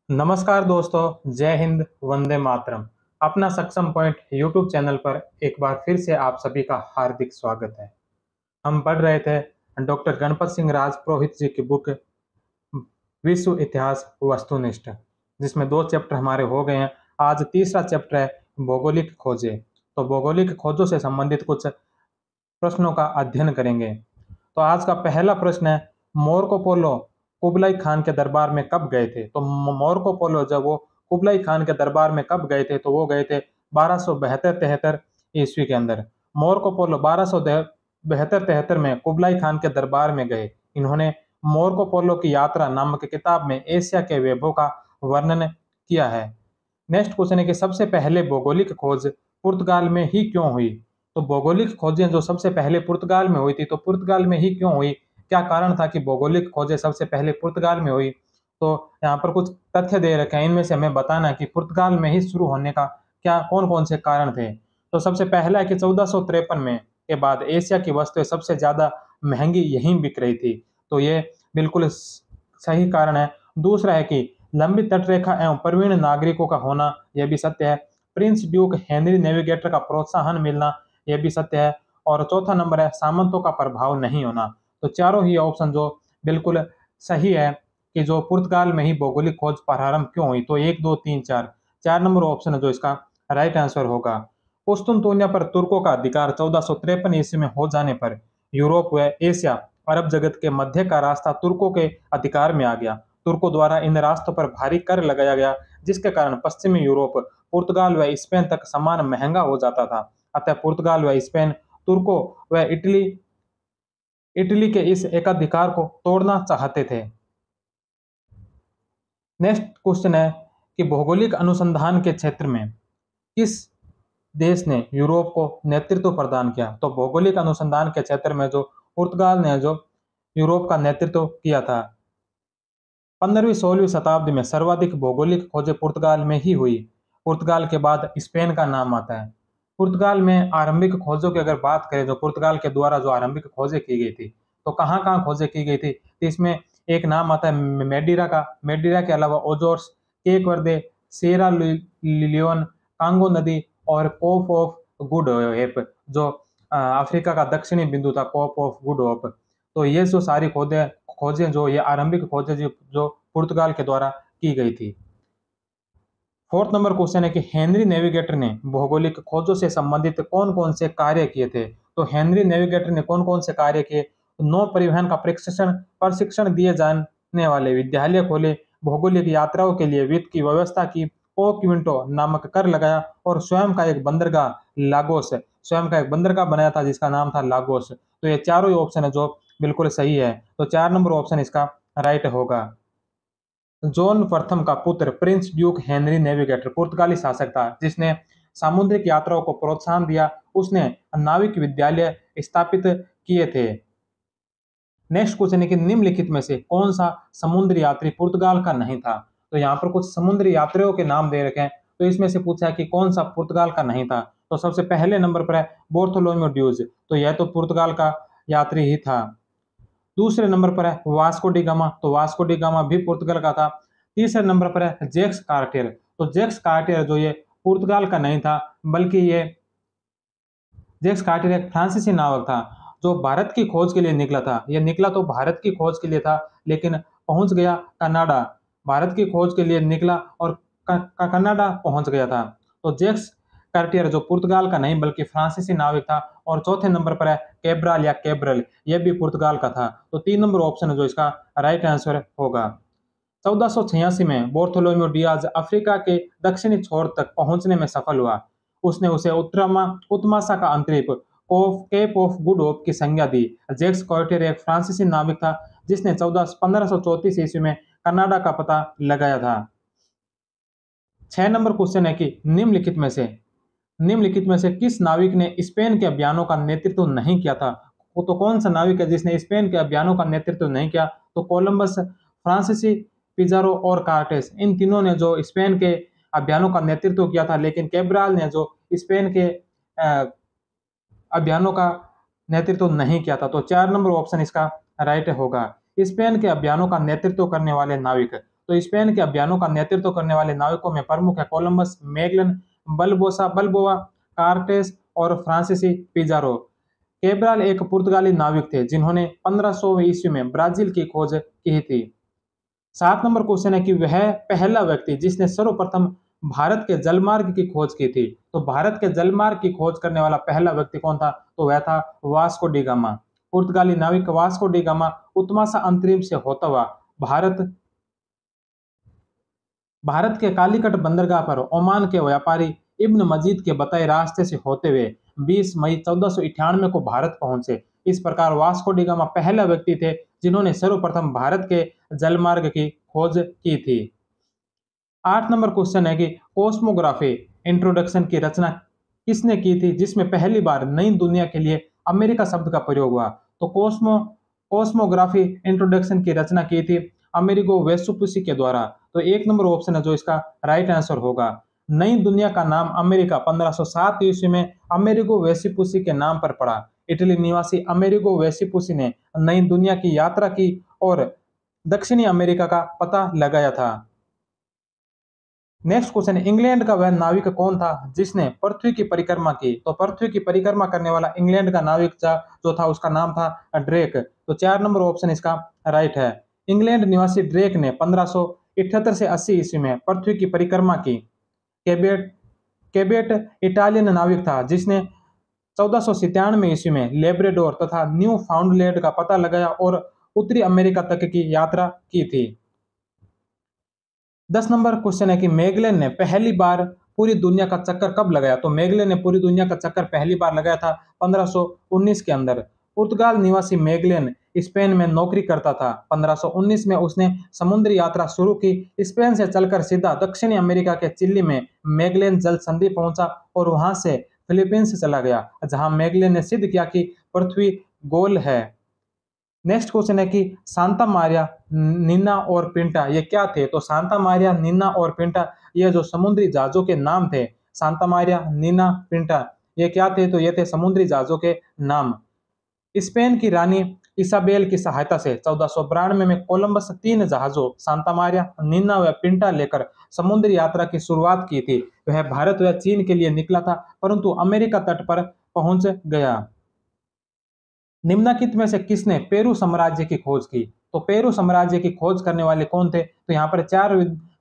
नमस्कार दोस्तों, जय हिंद, वंदे मातरम। अपना सक्षम पॉइंट यूट्यूब चैनल पर एक बार फिर से आप सभी का हार्दिक स्वागत है। हम पढ़ रहे थे डॉक्टर गणपत सिंह राजपुरोहित जी की बुक विश्व इतिहास वस्तुनिष्ठ, जिसमें 2 चैप्टर हमारे हो गए हैं। आज तीसरा चैप्टर है भौगोलिक खोजें। तो भौगोलिक खोजों से संबंधित कुछ प्रश्नों का अध्ययन करेंगे। तो आज का पहला प्रश्न है, मार्को पोलो कुबलाई खान के दरबार में कब गए थे? तो मार्को पोलो जब वो कुबलाई खान के दरबार में कब गए थे, तो वो गए थे 1272-73 ईस्वी के अंदर। मार्को पोलो 1272-73 में कुबलाई खान के दरबार में गए। इन्होंने मार्को पोलो की यात्रा नामक किताब में एशिया के वैभव का वर्णन किया है। नेक्स्ट क्वेश्चन है कि सबसे पहले भौगोलिक खोज पुर्तगाल में ही क्यों हुई? तो भौगोलिक खोजें जो सबसे पहले पुर्तगाल में हुई थी, तो पुर्तगाल में ही क्यों हुई? क्या कारण था कि भौगोलिक खोजें सबसे पहले पुर्तगाल में हुई? तो यहाँ पर कुछ तथ्य दे रखे हैं, इनमें से हमें बताना है कि पुर्तगाल में ही शुरू होने का क्या कौन-कौन से कारण थे। तो सबसे पहला है कि 1453 में के बाद एशिया की वस्तुएं सबसे ज़्यादा महँगी यहीं बिक रही थी। तो ये बिल्कुल सही कारण है। दूसरा है कि लंबी तटरेखा एवं प्रवीण नागरिकों का होना, यह भी सत्य है। प्रिंस ड्यूक हेनरी नेविगेटर का प्रोत्साहन मिलना, यह भी सत्य है। और चौथा नंबर है सामंतों का प्रभाव नहीं होना। तो चारों ही ऑप्शन जो बिल्कुल सही है कि जो पुर्तगाल में ही भौगोलिक खोज प्रारंभ क्यों हुई। तो 1, 2, 3, 4 नंबर ऑप्शन है जो इसका राइट आंसर होगा। कुस्तुनतुनिया पर तुर्कों का अधिकार 1453 ईस्वी में हो जाने पर यूरोप व एशिया अरब जगत के मध्य का रास्ता तुर्कों के अधिकार में आ गया। तुर्कों द्वारा इन रास्तों पर भारी कर लगाया गया, जिसके कारण पश्चिमी यूरोप पुर्तगाल व स्पेन तक सामान महंगा हो जाता था। अतः पुर्तगाल व स्पेन तुर्कों व इटली इटली के इस एकाधिकार को तोड़ना चाहते थे। नेक्स्ट क्वेश्चन है कि भौगोलिक अनुसंधान के क्षेत्र में किस देश ने यूरोप को नेतृत्व प्रदान किया? तो भौगोलिक अनुसंधान के क्षेत्र में जो पुर्तगाल ने जो यूरोप का नेतृत्व किया था। 15वीं-16वीं शताब्दी में सर्वाधिक भौगोलिक खोजें पुर्तगाल में ही हुई। पुर्तगाल के बाद स्पेन का नाम आता है। पुर्तगाल में आरंभिक खोजों की अगर बात करें, जो पुर्तगाल के द्वारा जो आरंभिक खोजें की गई थी, तो कहाँ-कहाँ खोजें की गई थी? तो इसमें एक नाम आता है मेडीरा का। मेडीरा के अलावा ओजोर्स, केप वर्दे, सिएरा लियोन, कांगो नदी और कोप ऑफ गुड होप, जो अफ्रीका का दक्षिणी बिंदु था, कोप ऑफ गुड होप। तो ये जो सारी खोजें खोजें जो ये आरंभिक खोजें जो पुर्तगाल के द्वारा की गई थी। फोर्थ नंबर क्वेश्चन है कि हेनरी नेविगेटर ने भौगोलिक खोजों से संबंधित कौन-कौन से कार्य किए थे? तो हेनरी नेविगेटर ने कौन-कौन से कार्य किए? नौ परिवहन का प्रशिक्षण प्रशिक्षण दिए जाने वाले विद्यालय खोले, भौगोलिक यात्राओं के लिए वित्त की व्यवस्था की, ओ क्विंटो नामक कर लगाया और स्वयं का एक बंदरगाह बनाया था जिसका नाम था लागोस। तो ये चारों ही ऑप्शन है जो बिल्कुल सही है। तो 4 नंबर ऑप्शन इसका राइट होगा। जॉन प्रथम का पुत्र प्रिंस ड्यूक हेनरी नेविगेटर पुर्तगाली शासक था जिसने सामुद्रिक यात्राओं को प्रोत्साहन दिया। उसने नाविक विद्यालय स्थापित किए थे। नेक्स्ट क्वेश्चन है कि निम्नलिखित में से कौन सा समुद्री यात्री पुर्तगाल का नहीं था? तो यहाँ पर कुछ समुद्री यात्रियों के नाम दे रखे हैं, तो इसमें से पूछा है कि कौन सा पुर्तगाल का नहीं था। तो सबसे पहले नंबर पर है बार्थोलोमेव ड्यूज, तो यह तो पुर्तगाल का यात्री ही था। दूसरे नंबर पर है वास्को डी गामा, तो वास्को डी गामा भी पुर्तगाल का था। तीसरे नंबर पर है जैक्स कार्टियर, तो जैक्स कार्टियर जो ये पुर्तगाल का नहीं था, बल्कि ये जैक्स कार्टियर एक फ्रांसीसी नावक था जो भारत की खोज के लिए निकला था। यह निकला तो भारत की खोज के लिए था, लेकिन पहुंच गया कनाडा। भारत की खोज के लिए निकला और कनाडा पहुंच गया था। तो जैक्स कार्टियर जो पुर्तगाल का नहीं बल्कि फ्रांसीसी नाविक था। और चौथे नंबर पर है कैब्राल या कैब्रल, यह भी पुर्तगाल का था। तो 3 नंबर ऑप्शन है जो इसका राइट आंसर होगा। 1486 में बार्थोलोमेव डियाज अफ्रीका के दक्षिणी छोर तक पहुंचने में सफल हुआ। उसने उसे उत्तमासा का अंतरिप केप ऑफ गुड होप की संज्ञा दी। जैक्स कार्टियर एक फ्रांसीसी नाविक था जिसने 1534 ईस्वी में कनाडा का पता लगाया था। 6 नंबर क्वेश्चन है कि निम्नलिखित में से किस नाविक ने स्पेन के अभियानों का नेतृत्व नहीं किया था? तो कौन सा नाविक है जिसने स्पेन के अभियानों का नेतृत्व नहीं किया? तो कोलंबस, फ्रांसीसी पिजारो और कार्टेस, इन तीनों ने जो स्पेन के अभियानों का नेतृत्व किया था, लेकिन कैब्राल ने जो स्पेन के अभियानों का नेतृत्व नहीं किया था। तो 4 नंबर ऑप्शन इसका राइट होगा। स्पेन के अभियानों का नेतृत्व करने वाले नाविक, तो स्पेन के अभियानों का नेतृत्व करने वाले नाविकों में प्रमुख है कोलंबस, मैगलन, बलबोआ, कार्टेस और फ्रांसीसी पिजारो। केब्राल एक पुर्तगाली नाविक थे जिन्होंने 1500 ईस्वी में ब्राजील की खोज की थी। 7 नंबर क्वेश्चन है कि वह पहला व्यक्ति जिसने सर्वप्रथम भारत के जलमार्ग की खोज की थी। तो भारत के जलमार्ग की खोज करने वाला पहला व्यक्ति कौन था? तो वह था वास्को डी गामा। पुर्तगाली नाविक वास्को डी गामा उत्तमासा अंतरिम से होता हुआ भारत भारत के कालीकट बंदरगाह पर ओमान के व्यापारी इब्न मजीद के बताए रास्ते से होते हुए 20 मई 1498 को भारत पहुंचे। इस प्रकार वास्को डी गामा पहला व्यक्ति थे जिन्होंने सर्वप्रथम भारत के जलमार्ग की खोज की थी। 8 नंबर क्वेश्चन है कि कोस्मोग्राफी इंट्रोडक्शन की रचना किसने की थी जिसमें पहली बार नई दुनिया के लिए अमेरिका शब्द का प्रयोग हुआ? तो कोस्मोग्राफी इंट्रोडक्शन की रचना की थी अमेरिगो वेस्पुसी के द्वारा। तो 1 नंबर ऑप्शन है जो इसका राइट आंसर होगा। नई दुनिया का नाम अमेरिका 1507 ईस्वी में अमेरिगो वेस्पुसी के नाम पर पड़ा। इटली निवासी अमेरिगो वेस्पुसी ने नई दुनिया की यात्रा की और दक्षिणी अमेरिका का पता लगाया था। नेक्स्ट क्वेश्चन, इंग्लैंड का वह नाविक कौन था जिसने पृथ्वी की परिक्रमा की? तो पृथ्वी की परिक्रमा करने वाला इंग्लैंड का नाविक जो था उसका नाम था ड्रेक। तो 4 नंबर ऑप्शन इसका राइट है। इंग्लैंड निवासी ड्रेक ने 1578 से 80 ईस्वी में पृथ्वी की परिक्रमा की। केबेट केबेट इटालियन नाविक था जिसने 1497 ईस्वी में लेब्रेडोर तथा न्यू फाउंडलैंड का पता लगाया और उत्तरी अमेरिका तक की यात्रा की थी। 10 नंबर क्वेश्चन है कि मैगेलन ने पहली बार पूरी दुनिया का चक्कर कब लगाया? तो मैगेलन ने पूरी दुनिया का चक्कर पहली बार लगाया था 1519 के अंदर। पुर्तगाल निवासी मैगेलन स्पेन में नौकरी करता था। 1519 में उसने समुद्री यात्रा शुरू की। स्पेन से चलकर सीधा दक्षिणी अमेरिका के चिली में मैगेलन जल संधि पहुंचा और वहां से फिलीपींस चला गया जहां मैगेलन ने सिद्ध किया कि पृथ्वी गोल है। नेक्स्ट क्वेश्चन है कि सांता मारिया, निन्ना और पिंटा ये क्या थे? तो सांता मारिया, निन्ना और पिंटा ये जो समुद्री जहाजों के नाम थे। सांता मारिया, निन्ना, पिंटा ये क्या थे? तो ये थे समुद्री जहाजों के नाम। स्पेन की रानी इसाबेल की सहायता से 1492 में कोलंबस 3 जहाजों सांता मारिया, निन्ना व पिंटा लेकर समुद्री यात्रा की शुरुआत की थी। वह भारत व चीन के लिए निकला था परंतु अमेरिका तट पर पहुंच गया। निम्नलिखित में से किसने पेरू साम्राज्य की खोज की? तो पेरू साम्राज्य की खोज करने वाले कौन थे? तो यहाँ पर 4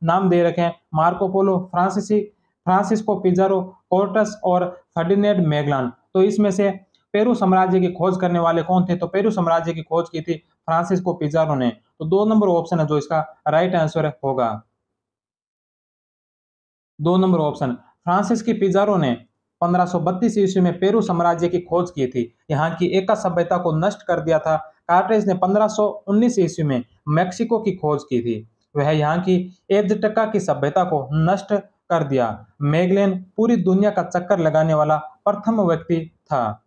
नाम दे रखे हैं, Marco Polo, Francisco Pizarro, courts और फर्डिनेंड मैगेलन। तो इसमें से पेरू साम्राज्य की खोज करने वाले कौन थे? तो पेरू साम्राज्य की खोज की थी फ्रांसिस्को पिजारो ने। तो 2 नंबर ऑप्शन है जो इसका राइट आंसर होगा। 2 नंबर ऑप्शन, फ्रांसिस की पिजारो ने 1532 ईस्वी में पेरू साम्राज्य की खोज की थी। यहाँ की एका सभ्यता को नष्ट कर दिया था। कार्टेज ने 1519 ईस्वी में मैक्सिको की खोज की थी। वह यहाँ की एज़टेका की सभ्यता को नष्ट कर दिया। मैगेलन पूरी दुनिया का चक्कर लगाने वाला प्रथम व्यक्ति था।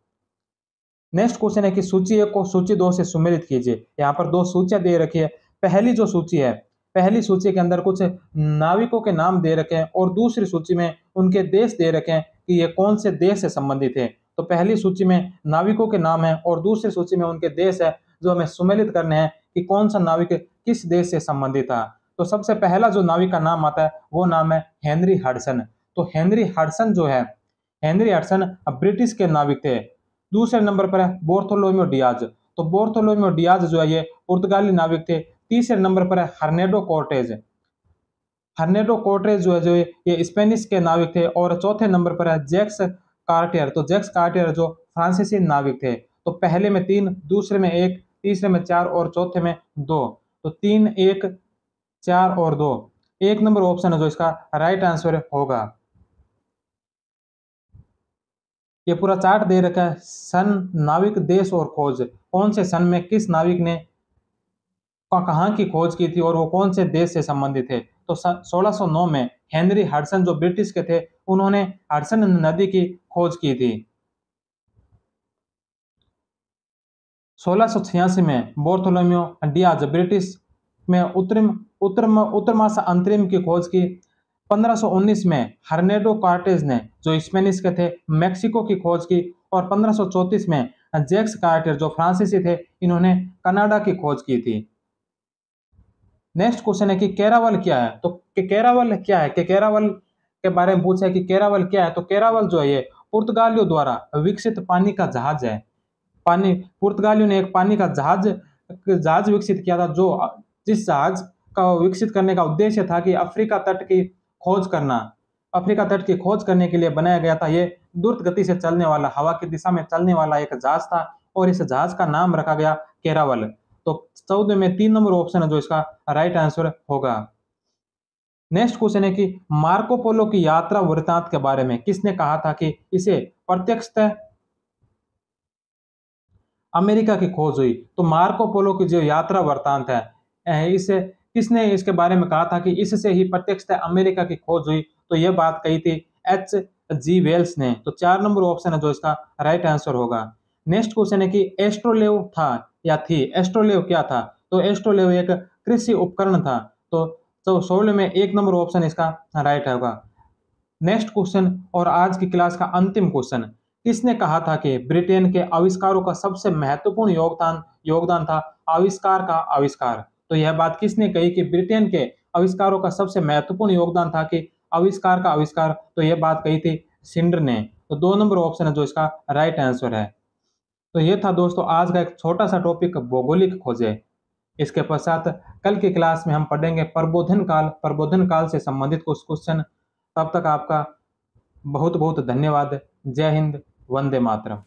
नेक्स्ट क्वेश्चन है कि सूची 1 को सूची 2 से सुमेलित कीजिए। यहाँ पर 2 सूचियां दे रखी है। पहली जो सूची है, पहली सूची के अंदर कुछ नाविकों के नाम दे रखे हैं और दूसरी सूची में उनके देश दे रखे हैं कि ये कौन से देश से संबंधित है। तो पहली सूची में नाविकों के नाम है और दूसरी सूची में उनके देश है जो हमें सुमेलित करने हैं कि कौन सा नाविक किस देश से संबंधित था। तो सबसे पहला जो नाविक का नाम आता है वो नाम है हेनरी हडसन। तो हेनरी हडसन जो है, हेनरी हडसन ब्रिटिश के नाविक थे। दूसरे नंबर पर है बार्थोलोमेओ डियाज। तो बार्थोलोमेओ डियाज जो है ये पुर्तगाली नाविक थे। तीसरे नंबर पर है हर्नेडो कोर्टेज। हर्नेडो कोर्टेज जो है ये स्पेनिश के नाविक थे। और चौथे नंबर पर है जैक्स कार्टियर। तो जैक्स कार्टियर जो फ्रांसीसी नाविक थे। तो पहले में 3, दूसरे में 1, तीसरे में 4 और चौथे में 2। तो 3, 1, 4 और 2 1 नंबर ऑप्शन है जो इसका राइट आंसर होगा। ये पूरा चार्ट दे रखा है। सन, नाविक, देश और खोज। कौन से सन में किस नाविक ने कहाँ की खोज की थी और वो कौन से देश से संबंधित थे। तो 1609 में हेनरी हडसन जो ब्रिटिश के थे उन्होंने हडसन नदी की खोज की थी। 1686 में बार्थोलोमेओ डियाज ब्रिटिश में उत्तरमासा अंतरिम की खोज की। 1519 में हर्नेडो कार्टेज ने जो स्पेनिश के थे मैक्सिको की खोज की। और 1534 में जैक्स कार्टियर जो फ्रांसीसी थे इन्होंने कनाडा की खोज की थी। नेक्स्ट क्वेश्चन है कि केरावल क्या है, तो केरावल क्या है, कि केरावल के बारे में पूछा है कि केरावल क्या है, तो केरावल जो है ये पुर्तगालियों द्वारा विकसित पानी का जहाज है। पानी पुर्तगालियों ने एक पानी का जहाज जहाज विकसित किया था, जो जिस जहाज का विकसित करने का उद्देश्य था कि अफ्रीका तट की खोज करने के लिए बनाया गया था। ये द्रुत गति से चलने वाला, हवा की दिशा में चलने वाला एक जहाज था और इस जहाज का नाम रखा गया केरावल। तो 14 में 3 नंबर ऑप्शन है जो इसका राइट आंसर होगा। नेक्स्ट क्वेश्चन है कि मार्को पोलो की यात्रा वृत्तांत के बारे में किसने कहा था कि इसे प्रत्यक्षतः अमेरिका की खोज हुई। तो मार्को पोलो की जो यात्रा वृत्तांत है, इसे किसने इसके बारे में कहा था कि इससे ही प्रत्यक्षतः अमेरिका की खोज हुई, तो यह बात कही थी एच जी वेल्स ने। तो 4 नंबर ऑप्शन है जो इसका राइट आंसर होगा। नेक्स्ट क्वेश्चन है कि एस्ट्रोलेव था या थी, एस्ट्रोलेव क्या था, तो एस्ट्रोलेव एक कृषि उपकरण था। तो 16 में 1 नंबर ऑप्शन इसका राइट होगा। नेक्स्ट क्वेश्चन और आज की क्लास का अंतिम क्वेश्चन, किसने कहा था कि ब्रिटेन के आविष्कारों का सबसे महत्वपूर्ण योगदान योगदान था आविष्कार का आविष्कार। तो यह बात किसने कही कि ब्रिटेन के आविष्कारों का सबसे महत्वपूर्ण योगदान था कि आविष्कार का आविष्कार, तो यह बात कही थी सिंडर ने। तो 2 नंबर ऑप्शन है जो इसका राइट आंसर है। तो यह था दोस्तों आज का एक छोटा सा टॉपिक भौगोलिक खोजें। इसके पश्चात कल की क्लास में हम पढ़ेंगे प्रबोधन काल से संबंधित कुछ क्वेश्चन। तब तक आपका बहुत बहुत धन्यवाद। जय हिंद, वंदे मातरम।